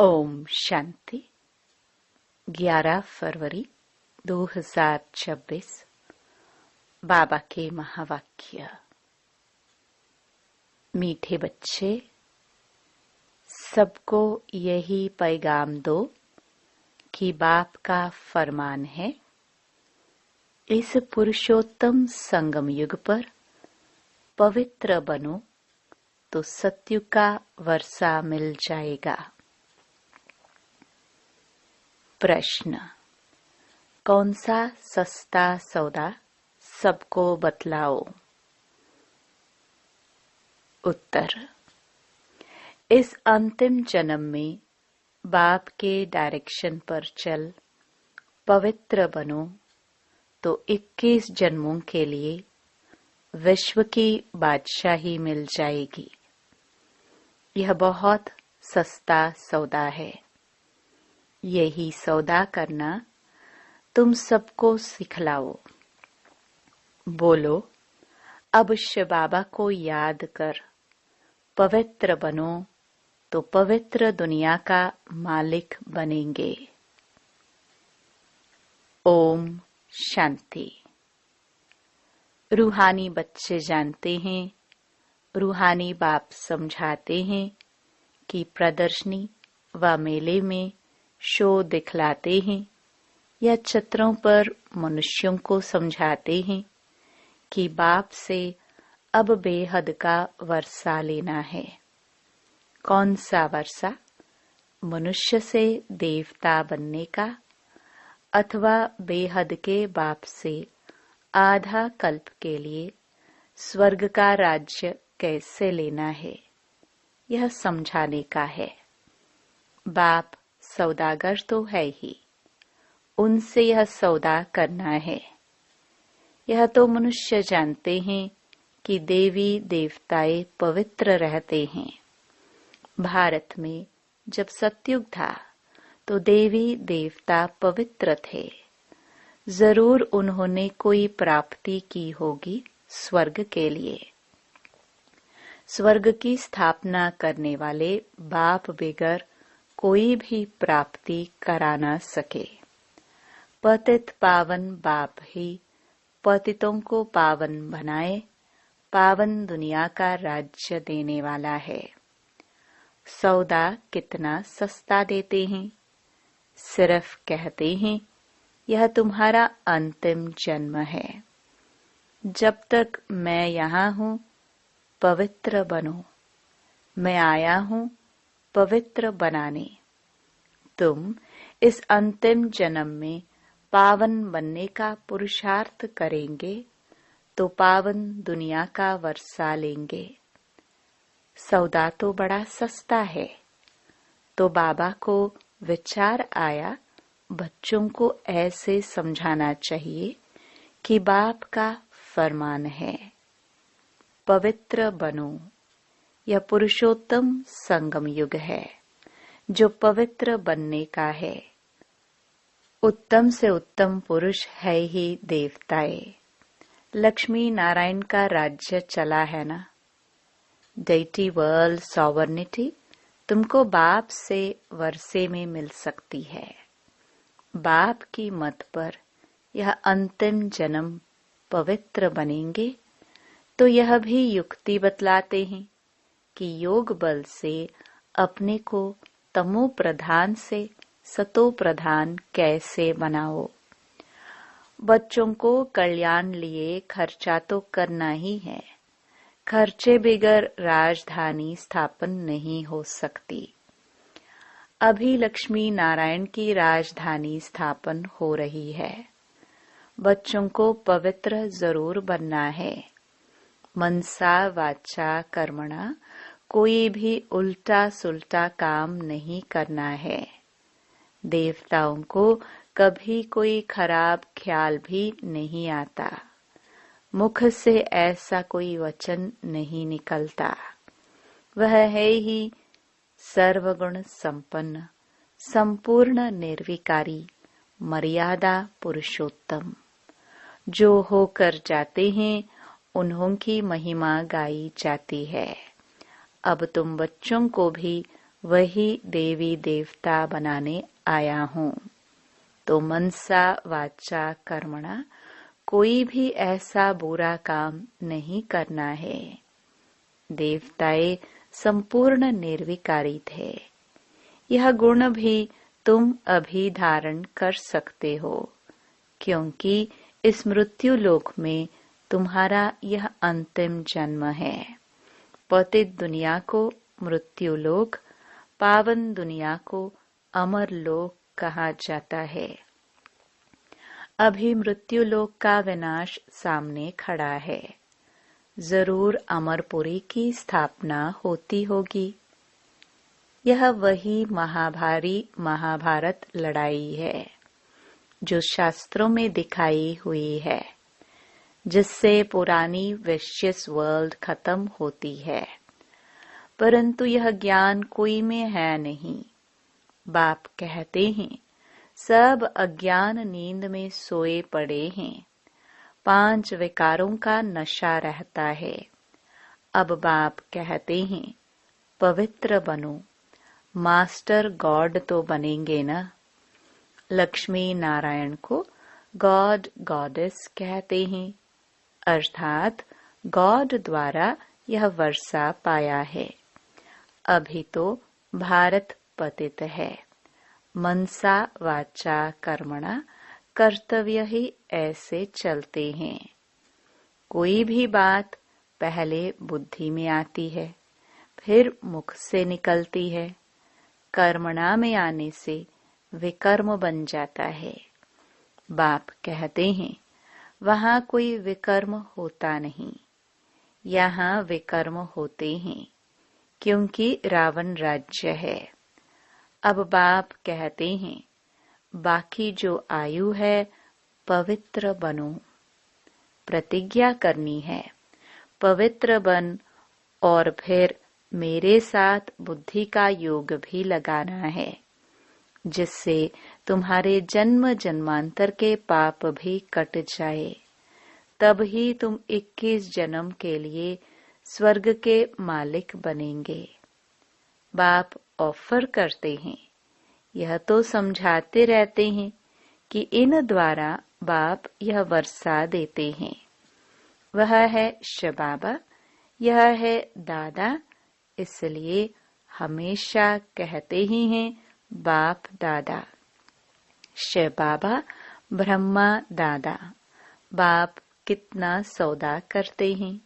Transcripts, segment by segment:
ओम शांति। 11 फरवरी 2026। बाबा के महावाक्य। मीठे बच्चे, सबको यही पैगाम दो कि बाप का फरमान है, इस पुरुषोत्तम संगम युग पर पवित्र बनो तो सत्युग का वर्षा मिल जाएगा। प्रश्न: कौन सा सस्ता सौदा सबको बतलाओ? उत्तर: इस अंतिम जन्म में बाप के डायरेक्शन पर चल पवित्र बनो तो 21 जन्मों के लिए विश्व की बादशाही मिल जाएगी। यह बहुत सस्ता सौदा है। यही सौदा करना तुम सबको सिखलाओ। बोलो, अवश्य बाबा को याद कर पवित्र बनो तो पवित्र दुनिया का मालिक बनेंगे। ओम शांति। रूहानी बच्चे जानते हैं, रूहानी बाप समझाते हैं कि प्रदर्शनी व मेले में शो दिखलाते हैं या चित्रों पर मनुष्यों को समझाते हैं कि बाप से अब बेहद का वर्षा लेना है। कौन सा वर्षा? मनुष्य से देवता बनने का, अथवा बेहद के बाप से आधा कल्प के लिए स्वर्ग का राज्य कैसे लेना है, यह समझाने का है। बाप सौदागर तो है ही, उनसे यह सौदा करना है। यह तो मनुष्य जानते हैं कि देवी देवताएं पवित्र रहते हैं। भारत में जब सतयुग था तो देवी देवता पवित्र थे। जरूर उन्होंने कोई प्राप्ति की होगी स्वर्ग के लिए। स्वर्ग की स्थापना करने वाले बाप बगैर कोई भी प्राप्ति करा न सके। पतित पावन बाप ही पतितों को पावन बनाए पावन दुनिया का राज्य देने वाला है। सौदा कितना सस्ता देते हैं, सिर्फ कहते हैं यह तुम्हारा अंतिम जन्म है। जब तक मैं यहाँ हूँ पवित्र बनो। मैं आया हूँ पवित्र बनाने। तुम इस अंतिम जन्म में पावन बनने का पुरुषार्थ करेंगे तो पावन दुनिया का वर्षा लेंगे। सौदा तो बड़ा सस्ता है। तो बाबा को विचार आया बच्चों को ऐसे समझाना चाहिए कि बाप का फरमान है, पवित्र बनो। यह पुरुषोत्तम संगम युग है जो पवित्र बनने का है। उत्तम से उत्तम पुरुष है ही देवताएं। लक्ष्मी नारायण का राज्य चला है ना। डेटी वर्ल्ड सॉवर्निटी तुमको बाप से वर्षे में मिल सकती है। बाप की मत पर यह अंतिम जन्म पवित्र बनेंगे तो यह भी युक्ति बतलाते हैं कि योग बल से अपने को तमो प्रधान से सतो प्रधान कैसे बनाओ। बच्चों को कल्याण लिए खर्चा तो करना ही है। खर्चे बगैर राजधानी स्थापन नहीं हो सकती। अभी लक्ष्मी नारायण की राजधानी स्थापन हो रही है। बच्चों को पवित्र जरूर बनना है। मनसा वाचा कर्मणा कोई भी उल्टा सुल्टा काम नहीं करना है। देवताओं को कभी कोई खराब ख्याल भी नहीं आता। मुख से ऐसा कोई वचन नहीं निकलता। वह है ही सर्वगुण संपन्न, संपूर्ण निर्विकारी, मर्यादा पुरुषोत्तम। जो होकर जाते हैं उन्हों की महिमा गाई जाती है। अब तुम बच्चों को भी वही देवी देवता बनाने आया हूँ। तो मनसा वाचा कर्मणा कोई भी ऐसा बुरा काम नहीं करना है। देवताएं संपूर्ण निर्विकारी थे। यह गुण भी तुम अभी धारण कर सकते हो, क्योंकि इस मृत्यु लोक में तुम्हारा यह अंतिम जन्म है। पतित दुनिया को मृत्यु लोक, पावन दुनिया को अमर लोक कहा जाता है। अभी मृत्यु लोक का विनाश सामने खड़ा है। जरूर अमरपुरी की स्थापना होती होगी। यह वही महाभारी महाभारत लड़ाई है जो शास्त्रों में दिखाई हुई है, जिससे पुरानी विशियस वर्ल्ड खत्म होती है। परंतु यह ज्ञान कोई में है नहीं। बाप कहते हैं सब अज्ञान नींद में सोए पड़े हैं। 5 विकारों का नशा रहता है। अब बाप कहते हैं पवित्र बनो। मास्टर गॉड तो बनेंगे ना। लक्ष्मी नारायण को गॉड गॉडेस कहते हैं, अर्थात गॉड द्वारा यह वर्षा पाया है। अभी तो भारत पतित है। मनसा वाचा कर्मणा कर्तव्य ही ऐसे चलते हैं। कोई भी बात पहले बुद्धि में आती है, फिर मुख से निकलती है। कर्मणा में आने से विकर्म बन जाता है। बाप कहते हैं वहां कोई विकर्म होता नहीं, यहाँ विकर्म होते हैं, क्योंकि रावण राज्य है। अब बाप कहते हैं बाकी जो आयु है पवित्र बनो। प्रतिज्ञा करनी है पवित्र बन, और फिर मेरे साथ बुद्धि का योग भी लगाना है, जिससे तुम्हारे जन्म जन्मांतर के पाप भी कट जाए। तब ही तुम 21 जन्म के लिए स्वर्ग के मालिक बनेंगे। बाप ऑफर करते हैं, यह तो समझाते रहते हैं कि इन द्वारा बाप यह वर्षा देते हैं। वह है शबाबा, यह है दादा। इसलिए हमेशा कहते ही हैं बाप दादा। शबाबा ब्रह्मा दादा। बाप कितना सौदा करते हैं।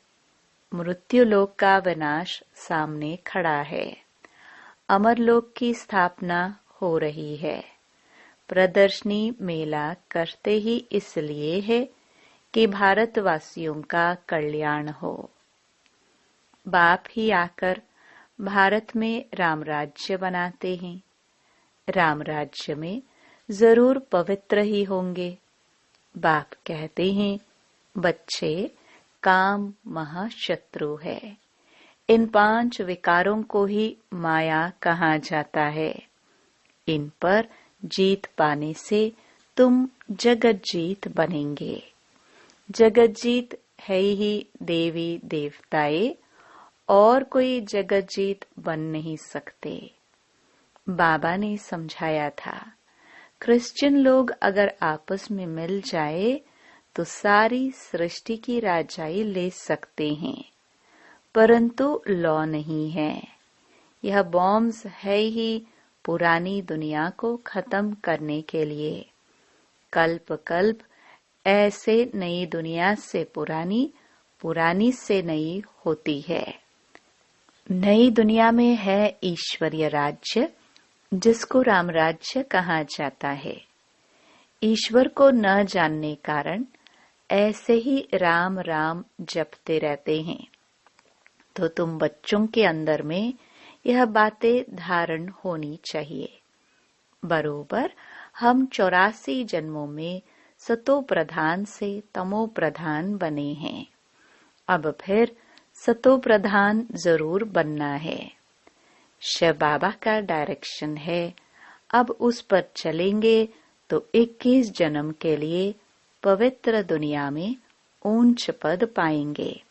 मृत्यु लोक का विनाश सामने खड़ा है। अमरलोक की स्थापना हो रही है। प्रदर्शनी मेला करते ही इसलिए है कि भारतवासियों का कल्याण हो। बाप ही आकर भारत में राम राज्य बनाते हैं। राम राज्य में जरूर पवित्र ही होंगे। बाप कहते हैं बच्चे, काम महाशत्रु है। इन 5 विकारों को ही माया कहा जाता है। इन पर जीत पाने से तुम जगत जीत बनेंगे। जगत जीत है ही देवी देवताएं, और कोई जगत जीत बन नहीं सकते। बाबा ने समझाया था क्रिश्चियन लोग अगर आपस में मिल जाए तो सारी सृष्टि की राजाई ले सकते हैं, परंतु लॉ नहीं है। यह बॉम्ब्स है ही पुरानी दुनिया को खत्म करने के लिए। कल्प कल्प ऐसे नई दुनिया से पुरानी, पुरानी से नई होती है। नई दुनिया में है ईश्वरीय राज्य, जिसको राम राज्य कहा जाता है। ईश्वर को न जानने कारण ऐसे ही राम राम जपते रहते हैं। तो तुम बच्चों के अंदर में यह बातें धारण होनी चाहिए। बरोबर हम 84 जन्मों में सतो प्रधान से तमो प्रधान बने हैं। अब फिर सतो प्रधान जरूर बनना है। शिव बाबा का डायरेक्शन है। अब उस पर चलेंगे तो 21 जन्म के लिए पवित्र दुनिया में ऊंच पद पाएंगे।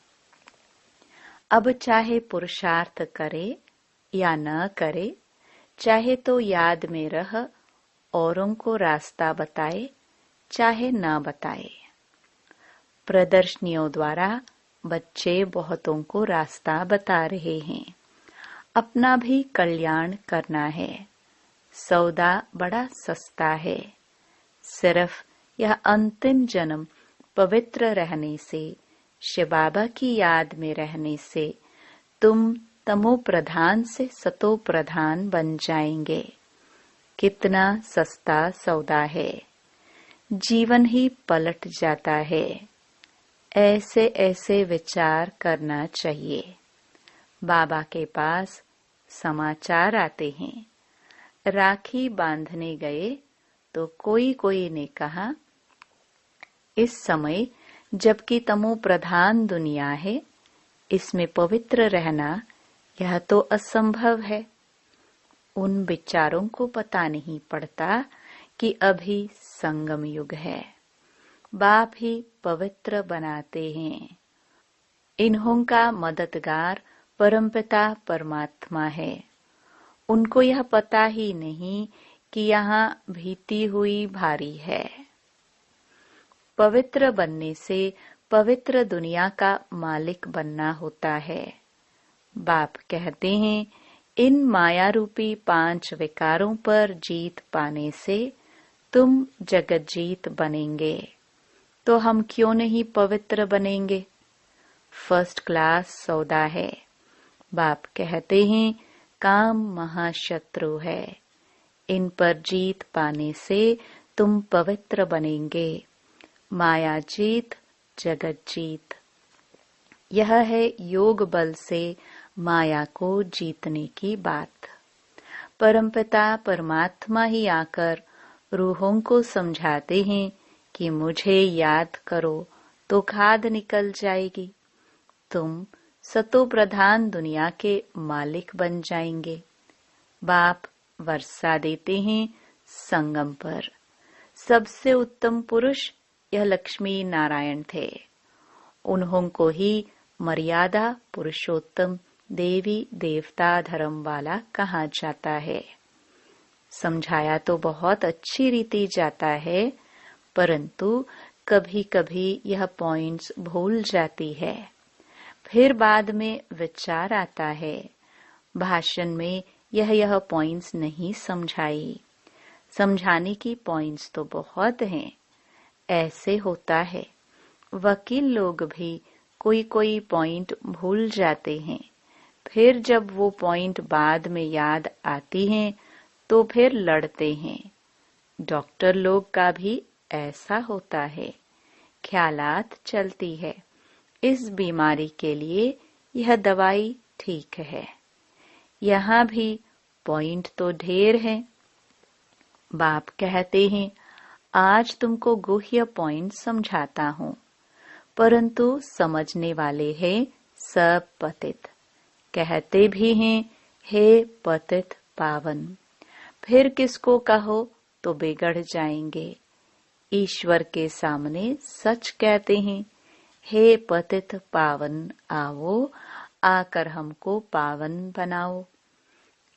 अब चाहे पुरुषार्थ करे या न करे, चाहे तो याद में रह, औरों को रास्ता बताए, चाहे ना बताए। प्रदर्शनियों द्वारा बच्चे बहुतों को रास्ता बता रहे हैं। अपना भी कल्याण करना है। सौदा बड़ा सस्ता है। सिर्फ यह अंतिम जन्म पवित्र रहने से, शिव बाबा की याद में रहने से तुम तमो प्रधान से सतो प्रधान बन जाएंगे। कितना सस्ता सौदा है। जीवन ही पलट जाता है। ऐसे ऐसे विचार करना चाहिए। बाबा के पास समाचार आते हैं। राखी बांधने गए तो कोई ने कहा, इस समय जबकि तमो प्रधान दुनिया है, इसमें पवित्र रहना यह तो असंभव है। उन विचारों को पता नहीं पड़ता कि अभी संगम युग है। बाप ही पवित्र बनाते हैं। इन्हों का मददगार परमपिता परमात्मा है। उनको यह पता ही नहीं कि यहाँ भीती हुई भारी है। पवित्र बनने से पवित्र दुनिया का मालिक बनना होता है। बाप कहते हैं, इन माया रूपी 5 विकारों पर जीत पाने से तुम जगत जीत बनेंगे। तो हम क्यों नहीं पवित्र बनेंगे? फर्स्ट क्लास सौदा है। बाप कहते हैं, काम महाशत्रु है। इन पर जीत पाने से तुम पवित्र बनेंगे। माया जीत, जगत जीत। यह है योग बल से माया को जीतने की बात। परमपिता परमात्मा ही आकर रूहों को समझाते हैं कि मुझे याद करो तो खाद निकल जाएगी। तुम सतो प्रधान दुनिया के मालिक बन जाएंगे। बाप वर्षा देते हैं संगम पर। सबसे उत्तम पुरुष यह लक्ष्मी नारायण थे। उन्हों को ही मर्यादा पुरुषोत्तम देवी देवता धर्म वाला कहा जाता है। समझाया तो बहुत अच्छी रीति जाता है, परंतु कभी कभी यह पॉइंट्स भूल जाती है। फिर बाद में विचार आता है, भाषण में यह पॉइंट्स नहीं समझाई। समझाने की पॉइंट्स तो बहुत हैं। ऐसे होता है, वकील लोग भी कोई पॉइंट भूल जाते हैं। फिर जब वो पॉइंट बाद में याद आती हैं तो फिर लड़ते हैं। डॉक्टर लोग का भी ऐसा होता है। ख्यालात चलती है, इस बीमारी के लिए यह दवाई ठीक है। यहाँ भी पॉइंट तो ढेर है। बाप कहते हैं, आज तुमको गुह्य पॉइंट समझाता हूँ, परंतु समझने वाले हैं सब पतित। कहते भी हैं, हे पतित पावन। फिर किसको कहो तो बिगड़ जाएंगे। ईश्वर के सामने सच कहते हैं, हे पतित पावन आओ, आकर हमको पावन बनाओ।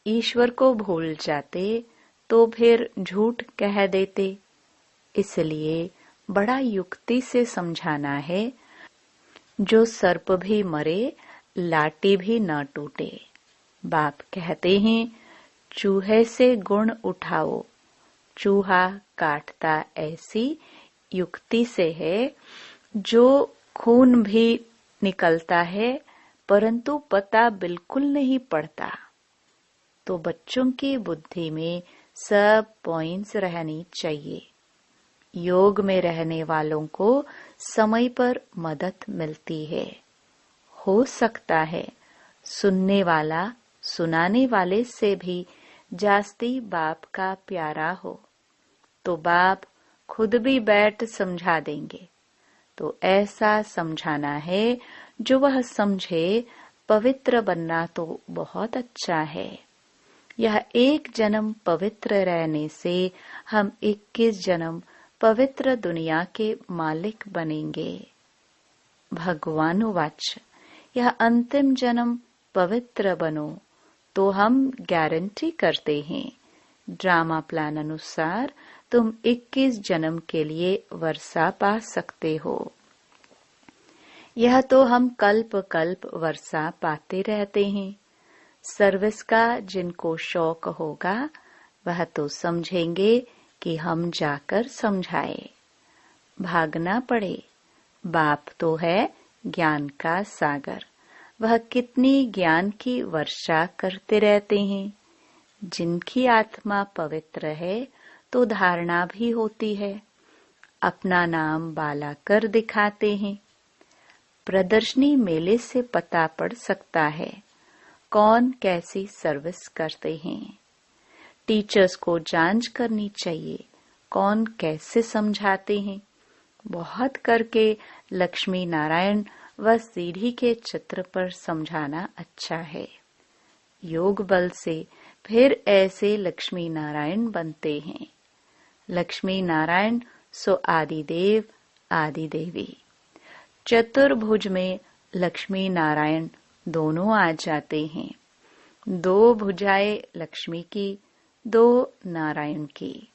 ईश्वर को भूल जाते तो फिर झूठ कह देते। इसलिए बड़ा युक्ति से समझाना है। जो सर्प भी मरे, लाठी भी न टूटे। बाप कहते हैं, चूहे से गुण उठाओ। चूहा काटता ऐसी युक्ति से है, जो खून भी निकलता है परंतु पता बिल्कुल नहीं पड़ता। तो बच्चों की बुद्धि में सब पॉइंट्स रहनी चाहिए। योग में रहने वालों को समय पर मदद मिलती है। हो सकता है सुनने वाला सुनाने वाले से भी जास्ती बाप का प्यारा हो, तो बाप खुद भी बैठ समझा देंगे। तो ऐसा समझाना है जो वह समझे। पवित्र बनना तो बहुत अच्छा है। यह एक जन्म पवित्र रहने से हम 21 जन्म पवित्र दुनिया के मालिक बनेंगे। भगवान वाच, यह अंतिम जन्म पवित्र बनो तो हम गारंटी करते हैं, ड्रामा प्लान अनुसार तुम 21 जन्म के लिए वर्षा पा सकते हो। यह तो हम कल्प कल्प वर्षा पाते रहते हैं। सर्विस का जिनको शौक होगा वह तो समझेंगे कि हम जाकर समझाए। भागना पड़े, बाप तो है ज्ञान का सागर, वह कितनी ज्ञान की वर्षा करते रहते हैं। जिनकी आत्मा पवित्र है तो धारणा भी होती है, अपना नाम बाला कर दिखाते हैं। प्रदर्शनी मेले से पता पड़ सकता है कौन कैसी सर्विस करते हैं। टीचर्स को जांच करनी चाहिए कौन कैसे समझाते हैं। बहुत करके लक्ष्मी नारायण व सीढ़ी के चित्र पर समझाना अच्छा है। योग बल से फिर ऐसे लक्ष्मी नारायण बनते हैं। लक्ष्मी नारायण सो आदिदेव आदि देवी। चतुर्भुज में लक्ष्मी नारायण दोनों आ जाते हैं। 2 भुजाएं लक्ष्मी की, 2 नारायण की।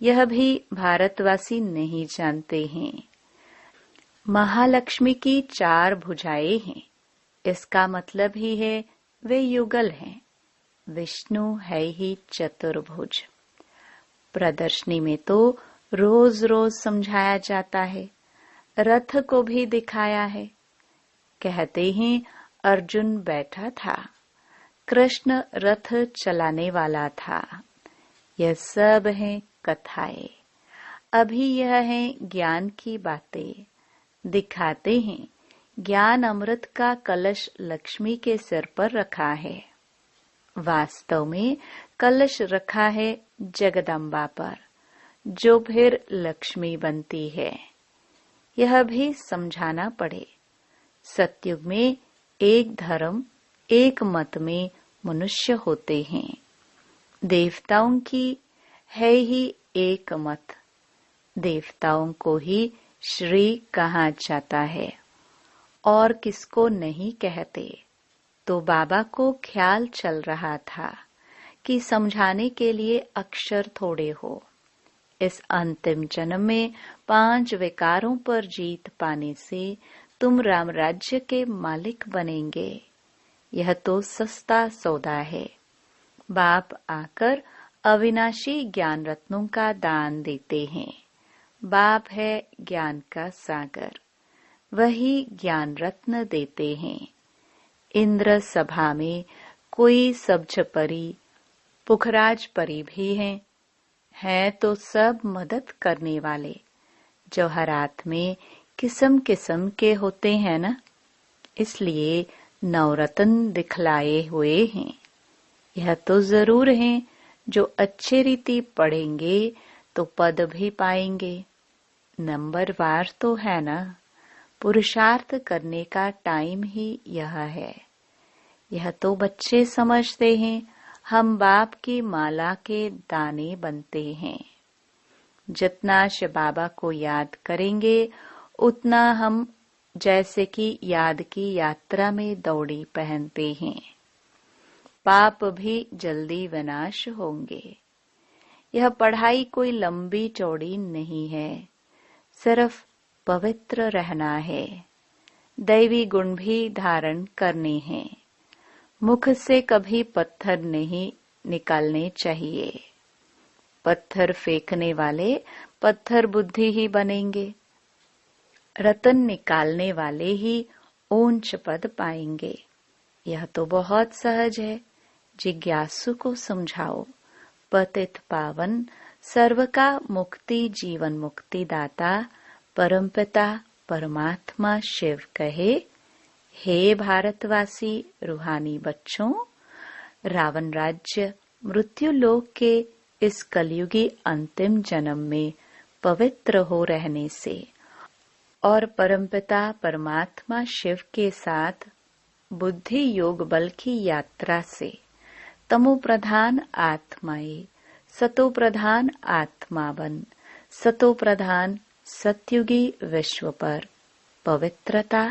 यह भी भारतवासी नहीं जानते हैं। महालक्ष्मी की 4 भुजाएं हैं, इसका मतलब ही है वे युगल हैं। विष्णु है ही चतुर्भुज। प्रदर्शनी में तो रोज रोज समझाया जाता है, रथ को भी दिखाया है। कहते हैं अर्जुन बैठा था, कृष्ण रथ चलाने वाला था। यह सब है कथाएं। अभी यह है ज्ञान की बातें। दिखाते हैं ज्ञान अमृत का कलश लक्ष्मी के सिर पर रखा है। वास्तव में कलश रखा है जगदम्बा पर, जो फिर लक्ष्मी बनती है। यह भी समझाना पड़े। सतयुग में एक धर्म एक मत में मनुष्य होते हैं। देवताओं की है ही एक मत। देवताओं को ही श्री कहा जाता है और किसको नहीं कहते। तो बाबा को ख्याल चल रहा था कि समझाने के लिए अक्षर थोड़े हो। इस अंतिम जन्म में 5 विकारों पर जीत पाने से तुम राम राज्य के मालिक बनेंगे। यह तो सस्ता सौदा है। बाप आकर अविनाशी ज्ञान रत्नों का दान देते हैं। बाप है ज्ञान का सागर, वही ज्ञान रत्न देते हैं। इंद्र सभा में कोई सब्ज परी, पुखराज परी भी हैं तो सब मदद करने वाले। जौहरात में किस्म किस्म के होते हैं ना, इसलिए नवरत्न दिखलाए हुए हैं। यह तो जरूर है, जो अच्छे रीति पढ़ेंगे तो पद भी पाएंगे। नंबरवार तो है ना। पुरुषार्थ करने का टाइम ही यह है। यह तो बच्चे समझते हैं हम बाप की माला के दाने बनते हैं। जितना शिव बाबा को याद करेंगे उतना हम जैसे कि याद की यात्रा में दौड़ी पहनते हैं। पाप भी जल्दी विनाश होंगे। यह पढ़ाई कोई लंबी चौड़ी नहीं है, सिर्फ पवित्र रहना है। दैवी गुण भी धारण करने हैं। मुख से कभी पत्थर नहीं निकालने चाहिए। पत्थर फेंकने वाले पत्थर बुद्धि ही बनेंगे। रतन निकालने वाले ही ऊंच पद पाएंगे। यह तो बहुत सहज है। जिज्ञासु को समझाओ। पतित पावन सर्व का मुक्ति जीवन मुक्ति दाता परमपिता परमात्मा शिव कहे, हे भारतवासी रूहानी बच्चों, रावण राज्य मृत्यु लोक के इस कलयुगी अंतिम जन्म में पवित्र हो रहने से और परमपिता परमात्मा शिव के साथ बुद्धि योग बल की यात्रा से तमो प्रधान आत्माएं सतो प्रधान आत्मा बन सतो प्रधान सत्युगी विश्व पर पवित्रता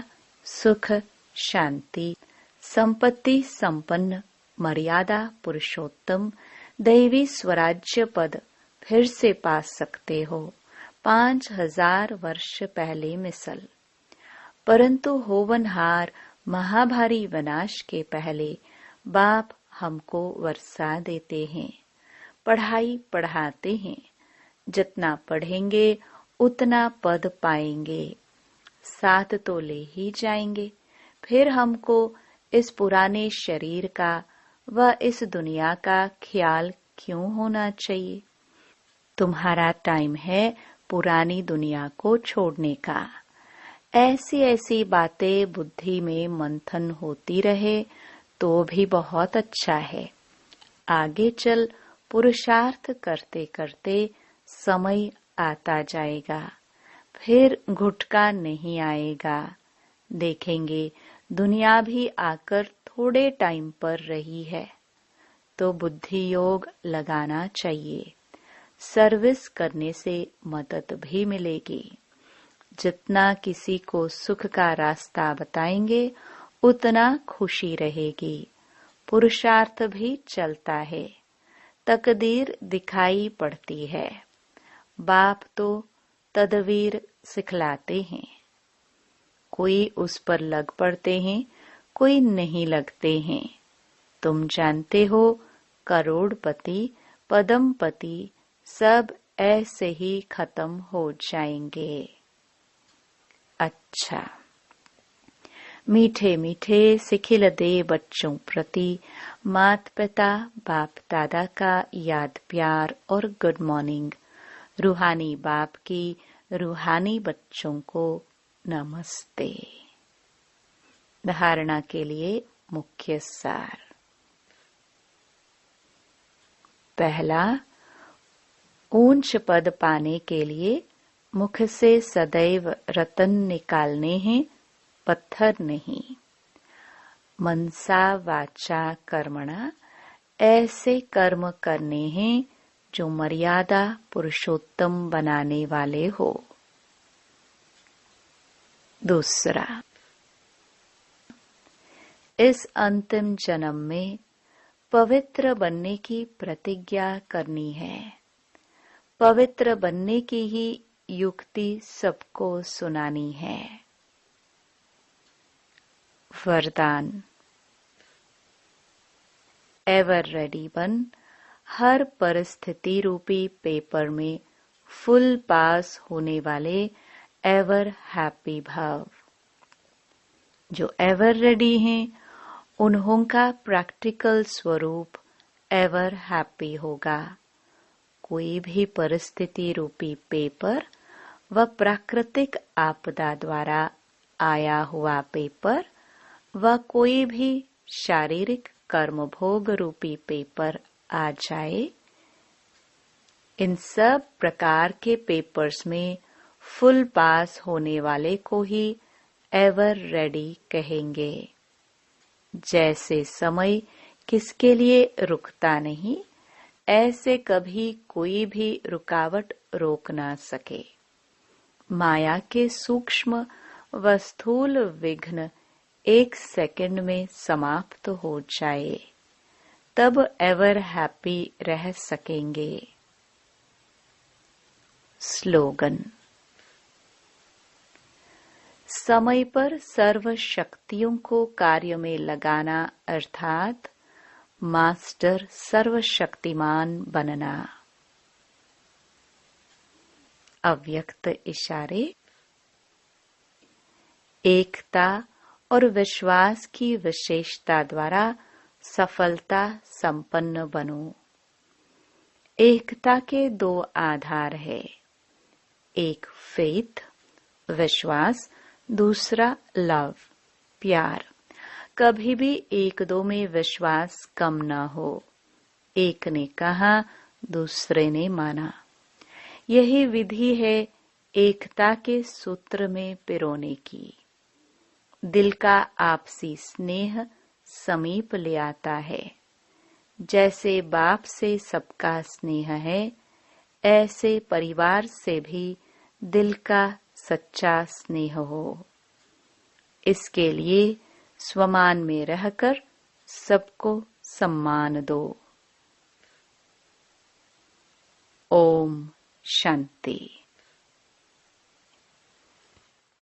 सुख शांति संपत्ति संपन्न मर्यादा पुरुषोत्तम दैवी स्वराज्य पद फिर से पा सकते हो 5000 वर्ष पहले मिसल। परंतु होवनहार महाभारी विनाश के पहले बाप हमको वर्षा देते हैं, पढ़ाई पढ़ाते हैं। जितना पढ़ेंगे उतना पद पाएंगे, साथ तो ले ही जाएंगे। फिर हमको इस पुराने शरीर का व इस दुनिया का ख्याल क्यों होना चाहिए? तुम्हारा टाइम है पुरानी दुनिया को छोड़ने का। ऐसी ऐसी बातें बुद्धि में मंथन होती रहे तो भी बहुत अच्छा है। आगे चल पुरुषार्थ करते करते समय आता जाएगा, फिर घुटका नहीं आएगा। देखेंगे दुनिया भी आकर थोड़े टाइम पर रही है, तो बुद्धि योग लगाना चाहिए। सर्विस करने से मदद भी मिलेगी। जितना किसी को सुख का रास्ता बताएंगे उतना खुशी रहेगी। पुरुषार्थ भी चलता है, तकदीर दिखाई पड़ती है। बाप तो तदवीर सिखलाते हैं। कोई उस पर लग पड़ते हैं, कोई नहीं लगते हैं। तुम जानते हो करोड़पति पदमपति सब ऐसे ही खत्म हो जाएंगे। अच्छा, मीठे मीठे सिखिल दे बच्चों प्रति माता पिता बाप दादा का याद प्यार और गुड मॉर्निंग। रूहानी बाप की रूहानी बच्चों को नमस्ते। धारणा के लिए मुख्य सार। पहला, ऊंच पद पाने के लिए मुख से सदैव रतन निकालने हैं, पत्थर नहीं। मनसा वाचा कर्मणा ऐसे कर्म करने हैं जो मर्यादा पुरुषोत्तम बनाने वाले हो। दूसरा, इस अंतिम जन्म में पवित्र बनने की प्रतिज्ञा करनी है। पवित्र बनने की ही युक्ति सबको सुनानी है। वरदान, एवर रेडी बन। हर परिस्थिति रूपी पेपर में फुल पास होने वाले एवर हैप्पी भाव। जो एवर रेडी हैं उन्हों का प्रैक्टिकल स्वरूप एवर हैप्पी होगा। कोई भी परिस्थिति रूपी पेपर व प्राकृतिक आपदा द्वारा आया हुआ पेपर व कोई भी शारीरिक कर्म भोग रूपी पेपर आ जाए, इन सब प्रकार के पेपर्स में फुल पास होने वाले को ही एवर रेडी कहेंगे। जैसे समय किसके लिए रुकता नहीं, ऐसे कभी कोई भी रुकावट रोक ना सके। माया के सूक्ष्म व स्थूल विघ्न 1 सेकंड में समाप्त हो जाए, तब एवर हैप्पी रह सकेंगे। स्लोगन, समय पर सर्व शक्तियों को कार्य में लगाना अर्थात मास्टर सर्वशक्तिमान बनना। अव्यक्त इशारे, एकता और विश्वास की विशेषता द्वारा सफलता संपन्न बनो। एकता के 2 आधार है, एक फेथ विश्वास, दूसरा लव प्यार। कभी भी 1-2 में विश्वास कम न हो। एक ने कहा, दूसरे ने माना। यही विधि है एकता के सूत्र में पिरोने की। दिल का आपसी स्नेह समीप ले आता है। जैसे बाप से सबका स्नेह है, ऐसे परिवार से भी दिल का सच्चा स्नेह हो। इसके लिए स्वमान में रहकर सबको सम्मान दो। ओम शांति।